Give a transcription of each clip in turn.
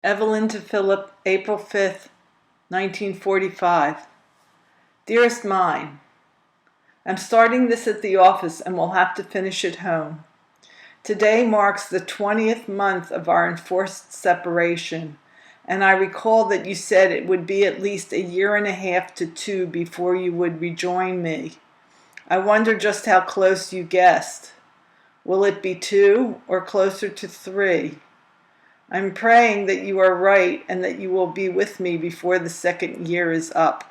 Evelyn to Philip, April 5th, 1945. Dearest mine, I'm starting this at the office and will have to finish it home. Today marks the 20th month of our enforced separation, and I recall that you said it would be at least 1.5 years to 2 before you would rejoin me. I wonder just how close you guessed. Will it be 2 or closer to 3? I'm praying that you are right and that you will be with me before the 2nd year is up.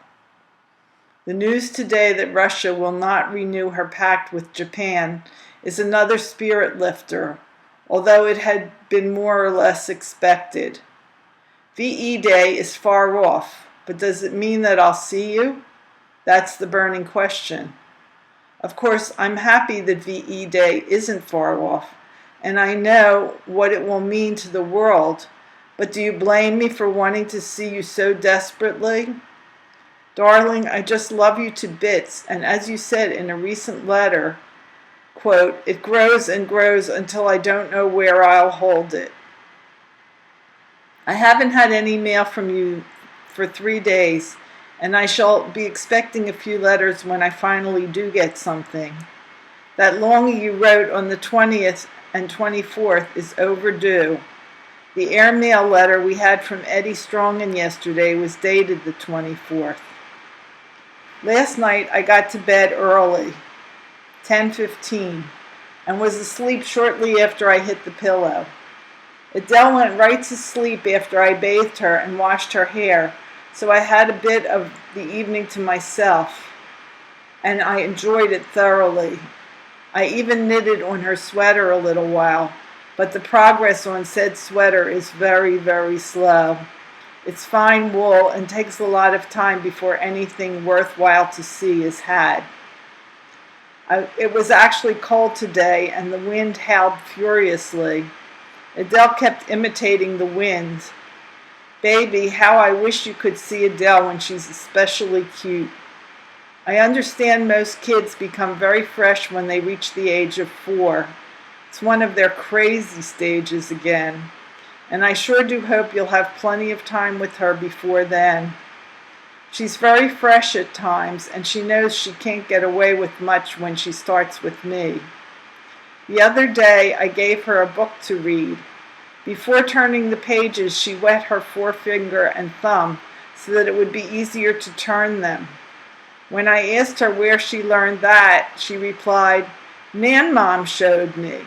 The news today that Russia will not renew her pact with Japan is another spirit lifter, although it had been more or less expected. VE Day is far off, but does it mean that I'll see you? That's the burning question. Of course, I'm happy that VE Day isn't far off, and I know what it will mean to the world, but do you blame me for wanting to see you so desperately? Darling, I just love you to bits, and as you said in a recent letter, quote, it grows and grows until I don't know where I'll hold it. I haven't had any mail from you for 3 days, and I shall be expecting a few letters when I finally do get something. That longing you wrote on the 20th and 24th is overdue. The airmail letter we had from Eddie Strongen yesterday was dated the 24th. Last night I got to bed early, 10:15, and was asleep shortly after I hit the pillow. Adele went right to sleep after I bathed her and washed her hair, so I had a bit of the evening to myself, and I enjoyed it thoroughly. I even knitted on her sweater a little while, but the progress on said sweater is very, very slow. It's fine wool and takes a lot of time before anything worthwhile to see is had. It was actually cold today, and the wind howled furiously. Adele kept imitating the wind. Baby, how I wish you could see Adele when she's especially cute. I understand most kids become very fresh when they reach the age of 4. It's one of their crazy stages again, and I sure do hope you'll have plenty of time with her before then. She's very fresh at times, and she knows she can't get away with much when she starts with me. The other day I gave her a book to read. Before turning the pages, she wet her forefinger and thumb so that it would be easier to turn them. When I asked her where she learned that, she replied, Nan Mom showed me.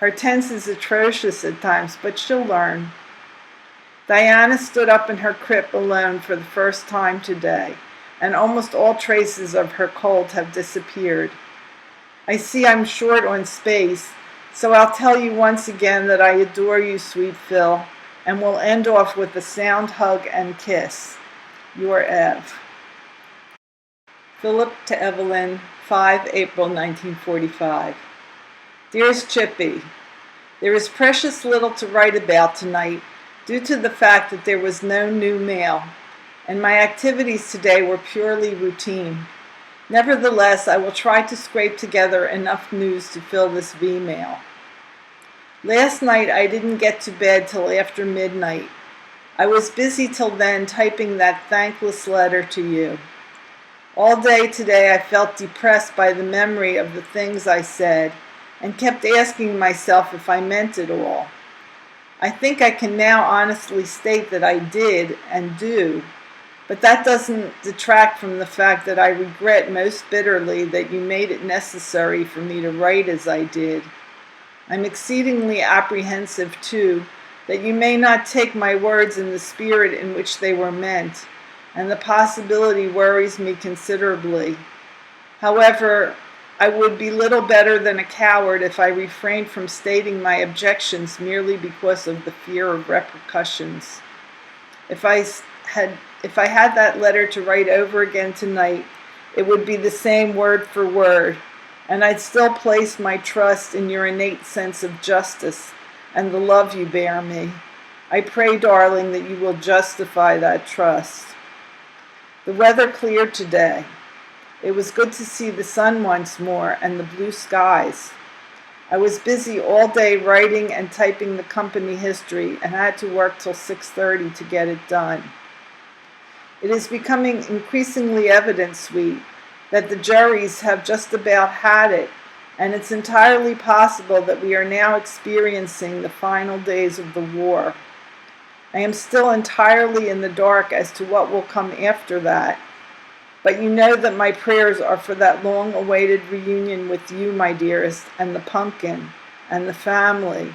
Her tense is atrocious at times, but she'll learn. Diana stood up in her crib alone for the first time today, and almost all traces of her cold have disappeared. I see I'm short on space, so I'll tell you once again that I adore you, sweet Phil, and we'll end off with a sound hug and kiss. Your Ev. Philip to Evelyn, 5 April 1945. Dearest Chippy, there is precious little to write about tonight due to the fact that there was no new mail, and my activities today were purely routine. Nevertheless, I will try to scrape together enough news to fill this V-mail. Last night I didn't get to bed till after midnight. I was busy till then typing that thankless letter to you. All day today I felt depressed by the memory of the things I said and kept asking myself if I meant it all. I think I can now honestly state that I did and do, but that doesn't detract from the fact that I regret most bitterly that you made it necessary for me to write as I did. I'm exceedingly apprehensive, too, that you may not take my words in the spirit in which they were meant, and the possibility worries me considerably. However, I would be little better than a coward if I refrained from stating my objections merely because of the fear of repercussions. If I had that letter to write over again tonight, it would be the same word for word, and I'd still place my trust in your innate sense of justice and the love you bear me. I pray, darling, that you will justify that trust. The weather cleared today. It was good to see the sun once more and the blue skies. I was busy all day writing and typing the company history and had to work till 6:30 to get it done. It is becoming increasingly evident, sweet, that the juries have just about had it, and it's entirely possible that we are now experiencing the final days of the war. I am still entirely in the dark as to what will come after that, but you know that my prayers are for that long-awaited reunion with you, my dearest, and the pumpkin, and the family.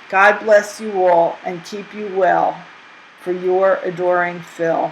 God bless you all and keep you well. For your adoring Phil.